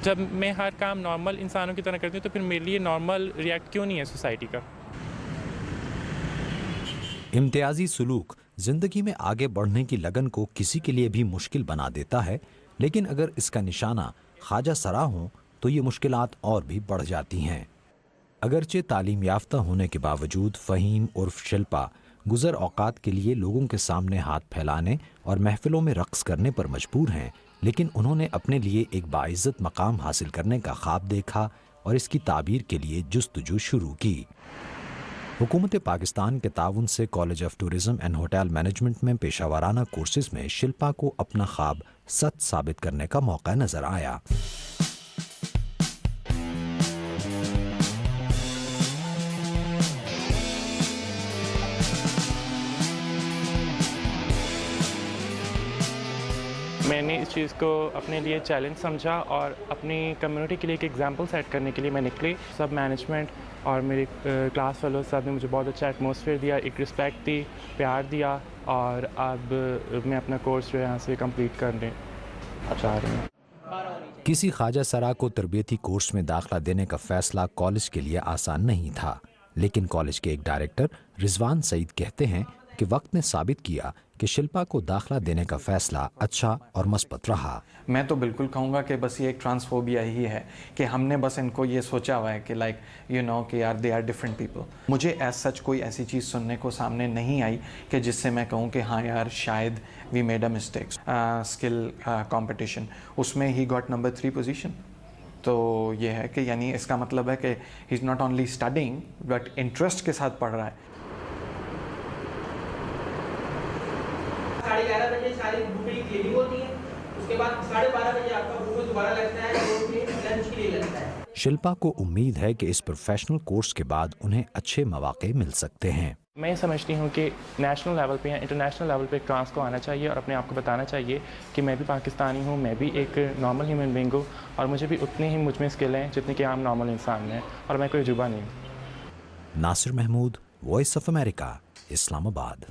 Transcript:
जब मैं हर काम नॉर्मल इंसानों की तरह करती हूँ तो फिर मेरे लिए नॉर्मल रिएक्ट क्यों नहीं है सोसाइटी का। इम्तियाजी सुलूक जिंदगी में आगे बढ़ने की लगन को किसी के लिए भी मुश्किल बना देता है, लेकिन अगर इसका निशाना ख्वाजा सरा हो तो ये मुश्किलात और भी बढ़ जाती हैं। अगरचे तालीम याफ्ता होने के बावजूद फ़हीम उर्फ शिल्पा गुज़र औक़ात के लिए लोगों के सामने हाथ फैलाने और महफ़िलों में रक़्स करने पर मजबूर हैं, लेकिन उन्होंने अपने लिए एक बाइज़्ज़त मकाम हासिल करने का ख्वाब देखा और इसकी ताबीर के लिए जुस्तजू शुरू की। हुकूमत पाकिस्तान के ताउन से college of tourism and hotel management में पेशावराना कोर्सेज़ में शिल्पा को अपना ख्वाब सच साबित करने का मौका नज़र आया। मैंने इस चीज़ को अपने लिए चैलेंज समझा और अपनी कम्युनिटी के लिए एक एग्जांपल सेट करने के लिए मैं निकली। सब मैनेजमेंट और मेरे क्लास फेलो सब ने मुझे बहुत अच्छा एटमॉस्फेयर दिया, एक रिस्पेक्ट दी, प्यार दिया और अब मैं अपना कोर्स जो है यहाँ से कंप्लीट करने चाह रही हूँ। किसी ख्वाजा सरा को तरबियती कोर्स में दाखिला देने का फैसला कॉलेज के लिए आसान नहीं था, लेकिन कॉलेज के एक डायरेक्टर रिजवान सईद कहते हैं कि वक्त ने साबित किया कि शिल्पा को दाखिला देने का फैसला अच्छा और मस्बत रहा। मैं तो बिल्कुल कहूँगा कि बस ये एक ट्रांसफोबिया ही है कि हमने बस इनको ये सोचा हुआ है कि लाइक कि यार दे आर डिफरेंट पीपल। मुझे एज सच कोई ऐसी चीज़ सुनने को सामने नहीं आई कि जिससे मैं कहूँ कि हाँ यार शायद we made a mistake. Skill competition उसमें ही गॉट नंबर 3 पोजीशन। तो ये है कि यानी इसका मतलब है कि he is not only studying but interest के साथ पढ़ रहा है। 11:30 बजे सारी बुक की क्लीनिंग होती है, उसके बाद 12:30 बजे आपका बुक दोबारा लगता है, लंच के लिए लगता है। शिल्पा को उम्मीद है कि इस प्रोफेशनल कोर्स के बाद उन्हें अच्छे मौके मिल सकते हैं। मैं समझती हूँ कि नेशनल लेवल पे या इंटरनेशनल लेवल पे ट्रांस को आना चाहिए और अपने आप को बताना चाहिए कि मैं भी पाकिस्तानी हूँ, मैं भी एक नॉर्मल ह्यूमन बीइंग हूँ और मुझे भी उतनी ही मुझ में स्किल हैं जितनी कि आम नॉर्मल इंसान में, और मैं कोई अजूबा नहीं हूँ। Nasir Mahmood, voice of America, Islamabad.